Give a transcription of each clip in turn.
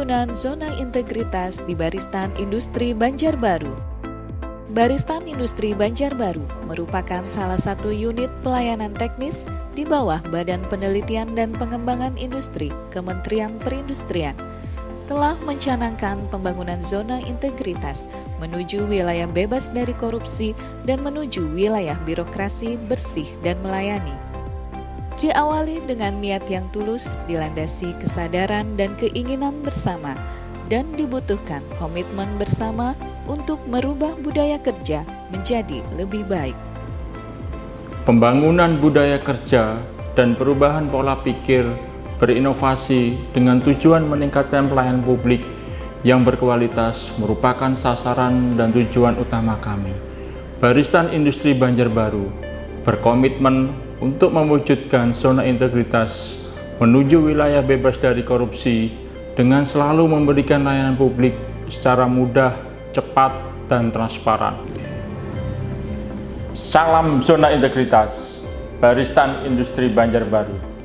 pembangunan zona integritas di Baristan Industri Banjarbaru. Baristan Industri Banjarbaru merupakan salah satu unit pelayanan teknis di bawah Badan Penelitian dan Pengembangan Industri Kementerian Perindustrian. Telah mencanangkan pembangunan zona integritas menuju wilayah bebas dari korupsi dan menuju wilayah birokrasi bersih dan melayani. Diawali dengan niat yang tulus, dilandasi kesadaran dan keinginan bersama, dan dibutuhkan komitmen bersama untuk merubah budaya kerja menjadi lebih baik. Pembangunan budaya kerja dan perubahan pola pikir berinovasi dengan tujuan meningkatkan pelayanan publik yang berkualitas merupakan sasaran dan tujuan utama kami. Baristan Industri Banjarbaru berkomitmen untuk mewujudkan zona integritas menuju wilayah bebas dari korupsi dengan selalu memberikan layanan publik secara mudah, cepat, dan transparan. Salam zona integritas, Baristan Industri Banjarbaru.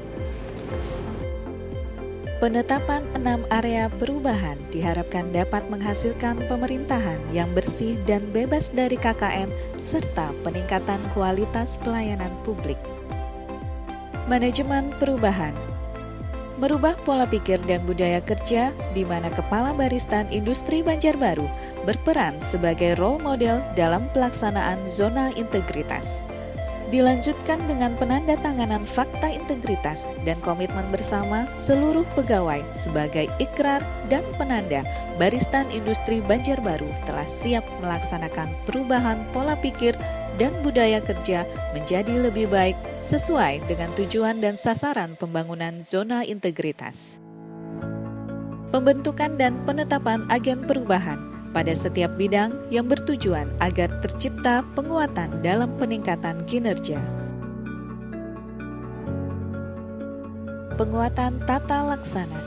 Penetapan 6 area perubahan diharapkan dapat menghasilkan pemerintahan yang bersih dan bebas dari KKN serta peningkatan kualitas pelayanan publik. Manajemen perubahan merubah pola pikir dan budaya kerja di mana Kepala Baristan Industri Banjarbaru berperan sebagai role model dalam pelaksanaan zona integritas. Dilanjutkan dengan penandatanganan fakta integritas dan komitmen bersama seluruh pegawai sebagai ikrar dan penanda Baristan Industri Banjarbaru telah siap melaksanakan perubahan pola pikir dan budaya kerja menjadi lebih baik sesuai dengan tujuan dan sasaran pembangunan zona integritas. Pembentukan dan penetapan agen perubahan pada setiap bidang yang bertujuan agar tercipta penguatan dalam peningkatan kinerja. Penguatan tata laksana.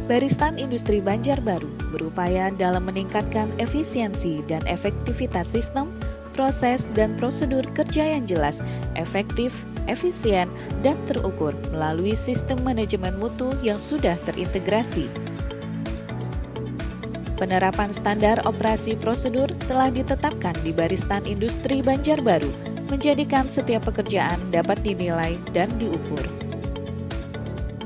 Baristan Industri Banjarbaru berupaya dalam meningkatkan efisiensi dan efektivitas sistem, proses dan prosedur kerja yang jelas, efektif, efisien, dan terukur melalui sistem manajemen mutu yang sudah terintegrasi. Penerapan standar operasi prosedur telah ditetapkan di Baristan Industri Banjarbaru, menjadikan setiap pekerjaan dapat dinilai dan diukur.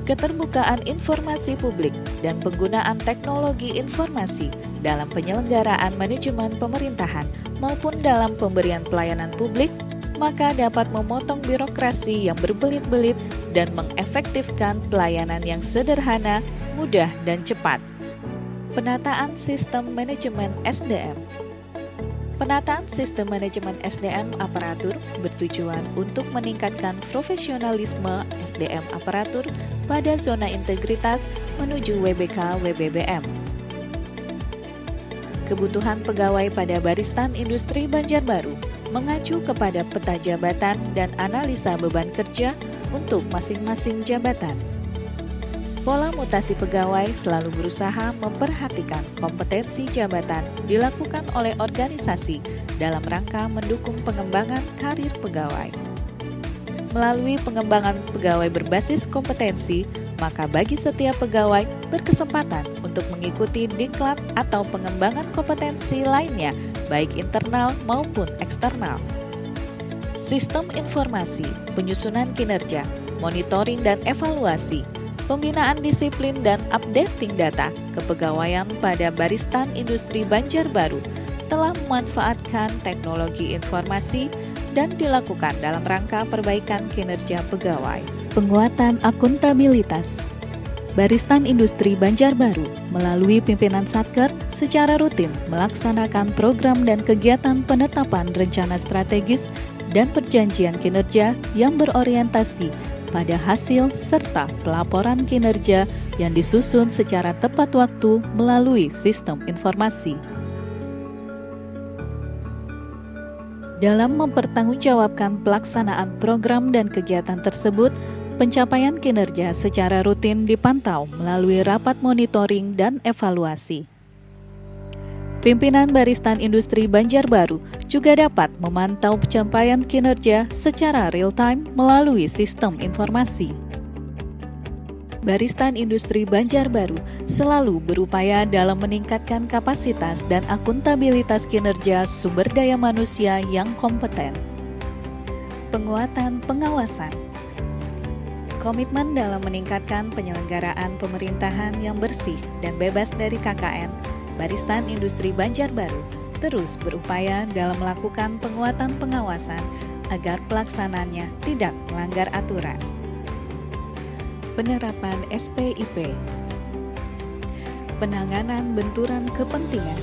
Keterbukaan informasi publik dan penggunaan teknologi informasi dalam penyelenggaraan manajemen pemerintahan maupun dalam pemberian pelayanan publik, maka dapat memotong birokrasi yang berbelit-belit dan mengefektifkan pelayanan yang sederhana, mudah, dan cepat. Penataan sistem manajemen SDM. Penataan sistem manajemen SDM aparatur bertujuan untuk meningkatkan profesionalisme SDM aparatur pada zona integritas menuju WBK/WBBM. Kebutuhan pegawai pada Baristan Industri Banjarbaru mengacu kepada peta jabatan dan analisa beban kerja untuk masing-masing jabatan. Pola mutasi pegawai selalu berusaha memperhatikan kompetensi jabatan dilakukan oleh organisasi dalam rangka mendukung pengembangan karir pegawai. Melalui pengembangan pegawai berbasis kompetensi, maka bagi setiap pegawai berkesempatan untuk mengikuti diklat atau pengembangan kompetensi lainnya, baik internal maupun eksternal. Sistem informasi, penyusunan kinerja, monitoring dan evaluasi, pembinaan disiplin dan updating data kepegawaian pada Baristan Industri Banjarbaru telah memanfaatkan teknologi informasi dan dilakukan dalam rangka perbaikan kinerja pegawai. Penguatan akuntabilitas. Baristan Industri Banjarbaru melalui pimpinan Satker secara rutin melaksanakan program dan kegiatan penetapan rencana strategis dan perjanjian kinerja yang berorientasi pada hasil serta pelaporan kinerja yang disusun secara tepat waktu melalui sistem informasi. Dalam mempertanggungjawabkan pelaksanaan program dan kegiatan tersebut, pencapaian kinerja secara rutin dipantau melalui rapat monitoring dan evaluasi. Pimpinan Baristan Industri Banjarbaru juga dapat memantau pencapaian kinerja secara real-time melalui sistem informasi. Baristan Industri Banjarbaru selalu berupaya dalam meningkatkan kapasitas dan akuntabilitas kinerja sumber daya manusia yang kompeten. Penguatan pengawasan. Komitmen dalam meningkatkan penyelenggaraan pemerintahan yang bersih dan bebas dari KKN, Baristan Industri Banjarbaru terus berupaya dalam melakukan penguatan pengawasan agar pelaksanaannya tidak melanggar aturan. Penerapan SPIP. Penanganan benturan kepentingan.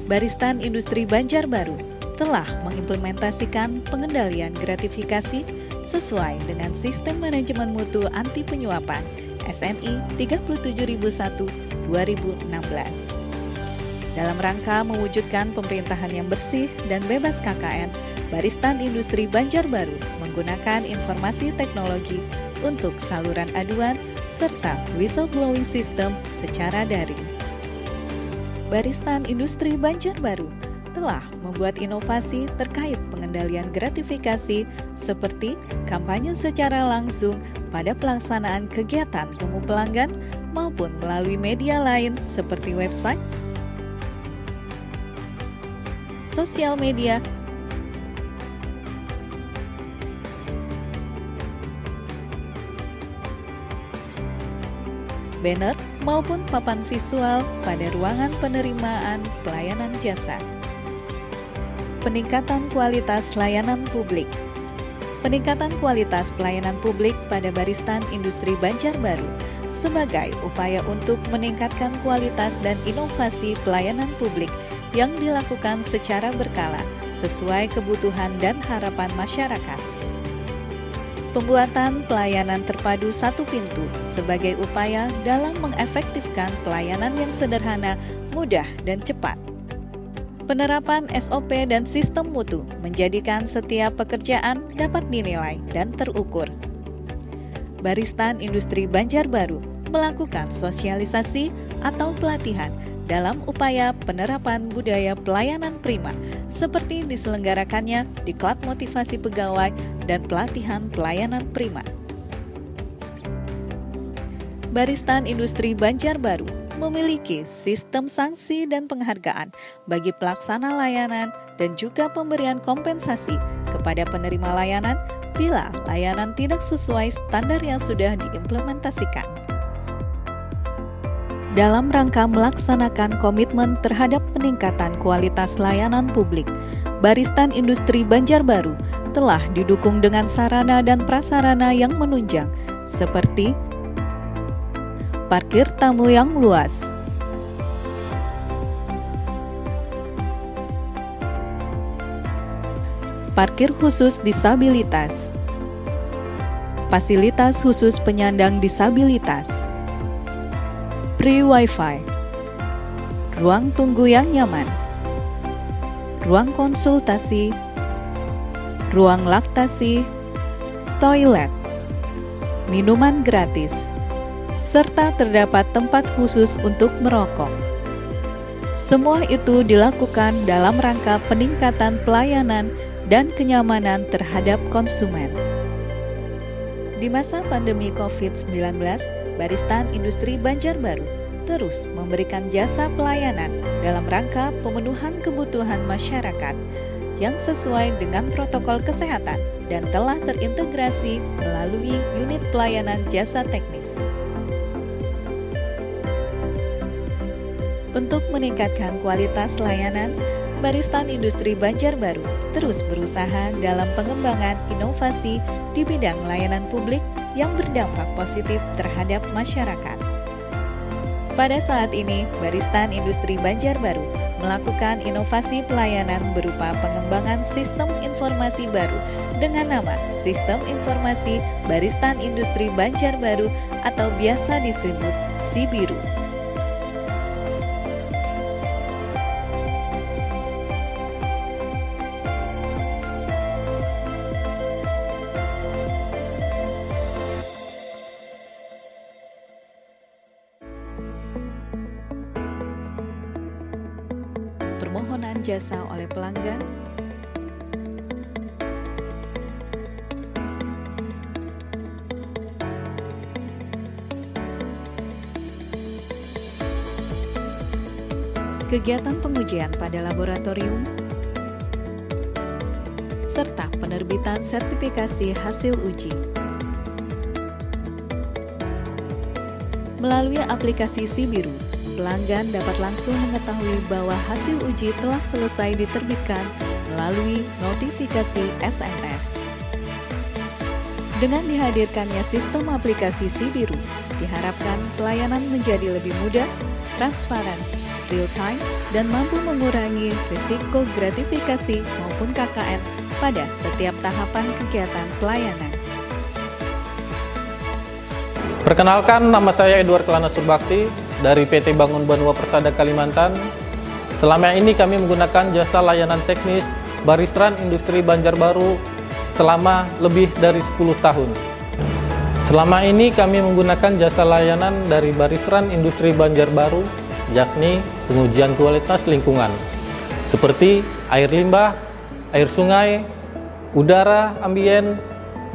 Baristan Industri Banjarbaru telah mengimplementasikan pengendalian gratifikasi sesuai dengan Sistem Manajemen Mutu Anti Penyuapan SNI 37001/2016. Dalam rangka mewujudkan pemerintahan yang bersih dan bebas KKN, Baristan Industri Banjarbaru menggunakan informasi teknologi untuk saluran aduan serta whistleblowing system secara daring. Baristan Industri Banjarbaru telah membuat inovasi terkait pengendalian gratifikasi seperti kampanye secara langsung pada pelaksanaan kegiatan temu pelanggan maupun melalui media lain seperti website, sosial media, banner maupun papan visual pada ruangan penerimaan pelayanan jasa. Peningkatan kualitas layanan publik. Peningkatan kualitas pelayanan publik pada Baristan Industri Banjarbaru sebagai upaya untuk meningkatkan kualitas dan inovasi pelayanan publik yang dilakukan secara berkala sesuai kebutuhan dan harapan masyarakat. Pembuatan pelayanan terpadu satu pintu sebagai upaya dalam mengefektifkan pelayanan yang sederhana, mudah, dan cepat. Penerapan SOP dan sistem mutu menjadikan setiap pekerjaan dapat dinilai dan terukur. Baristan Industri Banjarbaru melakukan sosialisasi atau pelatihan dalam upaya penerapan budaya pelayanan prima seperti diselenggarakannya Diklat Motivasi Pegawai dan pelatihan pelayanan prima. Baristan Industri Banjarbaru memiliki sistem sanksi dan penghargaan bagi pelaksana layanan dan juga pemberian kompensasi kepada penerima layanan bila layanan tidak sesuai standar yang sudah diimplementasikan. Dalam rangka melaksanakan komitmen terhadap peningkatan kualitas layanan publik, Baristan Industri Banjarbaru telah didukung dengan sarana dan prasarana yang menunjang, seperti parkir tamu yang luas, parkir khusus disabilitas, fasilitas khusus penyandang disabilitas, free wifi, ruang tunggu yang nyaman, ruang konsultasi, ruang laktasi, toilet, minuman gratis, serta terdapat tempat khusus untuk merokok. Semua itu dilakukan dalam rangka peningkatan pelayanan dan kenyamanan terhadap konsumen. Di masa pandemi COVID-19, Baristan Industri Banjarbaru terus memberikan jasa pelayanan dalam rangka pemenuhan kebutuhan masyarakat yang sesuai dengan protokol kesehatan dan telah terintegrasi melalui unit pelayanan jasa teknis. Untuk meningkatkan kualitas layanan, Baristan Industri Banjarbaru terus berusaha dalam pengembangan inovasi di bidang layanan publik yang berdampak positif terhadap masyarakat. Pada saat ini, Baristan Industri Banjarbaru melakukan inovasi pelayanan berupa pengembangan sistem informasi baru dengan nama Sistem Informasi Baristan Industri Banjarbaru atau biasa disebut SIBIRU. Permohonan jasa oleh pelanggan, kegiatan pengujian pada laboratorium, serta penerbitan sertifikasi hasil uji. Melalui aplikasi Sibiru, pelanggan dapat langsung mengetahui bahwa hasil uji telah selesai diterbitkan melalui notifikasi SMS. Dengan dihadirkannya sistem aplikasi Sibiru, diharapkan pelayanan menjadi lebih mudah, transparan, real-time, dan mampu mengurangi risiko gratifikasi maupun KKN pada setiap tahapan kegiatan pelayanan. Perkenalkan, nama saya Edward Kelana Surbakti dari PT Bangun Banua Persada Kalimantan. Selama ini kami menggunakan jasa layanan teknis Baristran Industri Banjarbaru selama lebih dari 10 tahun. Selama ini kami menggunakan jasa layanan dari Baristran Industri Banjarbaru, yakni pengujian kualitas lingkungan, seperti air limbah, air sungai, udara ambien,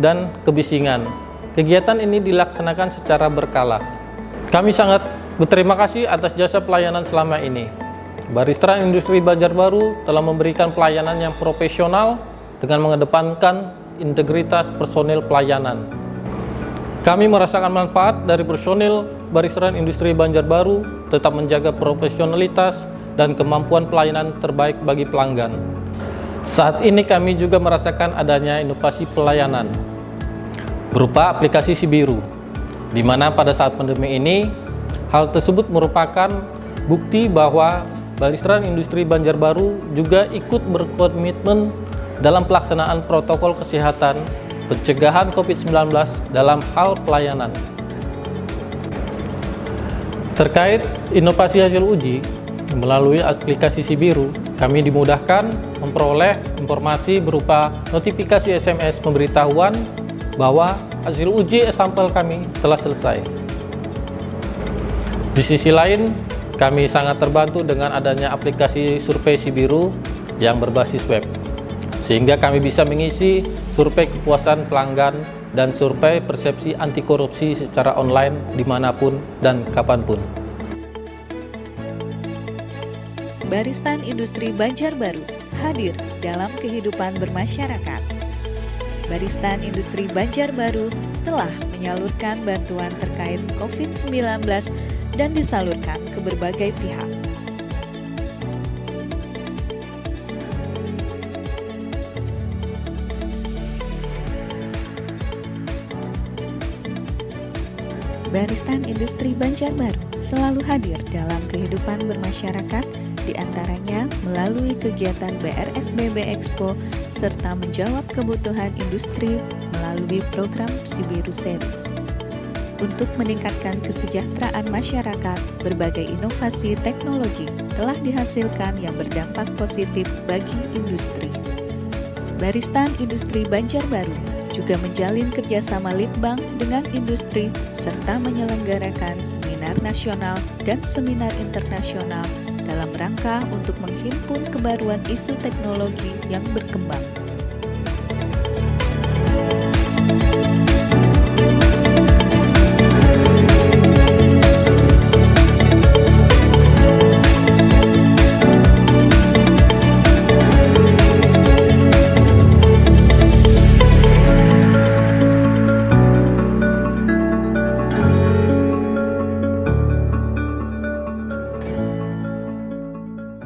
dan kebisingan. Kegiatan ini dilaksanakan secara berkala. Kami sangat berterima kasih atas jasa pelayanan selama ini. Baristran Industri Banjarbaru telah memberikan pelayanan yang profesional dengan mengedepankan integritas personil pelayanan. Kami merasakan manfaat dari personil Baristran Industri Banjarbaru tetap menjaga profesionalitas dan kemampuan pelayanan terbaik bagi pelanggan. Saat ini kami juga merasakan adanya inovasi pelayanan berupa aplikasi Sibiru, di mana pada saat pandemi ini, hal tersebut merupakan bukti bahwa Baristran Industri Banjarbaru juga ikut berkomitmen dalam pelaksanaan protokol kesehatan pencegahan COVID-19 dalam hal pelayanan. Terkait inovasi hasil uji, melalui aplikasi Sibiru, kami dimudahkan memperoleh informasi berupa notifikasi SMS pemberitahuan bahwa hasil uji sampel kami telah selesai. Di sisi lain, kami sangat terbantu dengan adanya aplikasi survei Sibiru yang berbasis web, sehingga kami bisa mengisi survei kepuasan pelanggan dan survei persepsi anti korupsi secara online dimanapun dan kapanpun. Baristan Industri Banjarbaru hadir dalam kehidupan bermasyarakat. Baristan Industri Banjarbaru telah menyalurkan bantuan terkait COVID-19 dan disalurkan ke berbagai pihak. Baristan Industri Banjarbaru selalu hadir dalam kehidupan bermasyarakat, diantaranya melalui kegiatan BRSBB Expo serta menjawab kebutuhan industri melalui program Sibiru Series. Untuk meningkatkan kesejahteraan masyarakat, berbagai inovasi teknologi telah dihasilkan yang berdampak positif bagi industri. Baristan Industri Banjarbaru juga menjalin kerjasama litbang dengan industri serta menyelenggarakan seminar nasional dan seminar internasional dalam rangka untuk menghimpun kebaruan isu teknologi yang berkembang.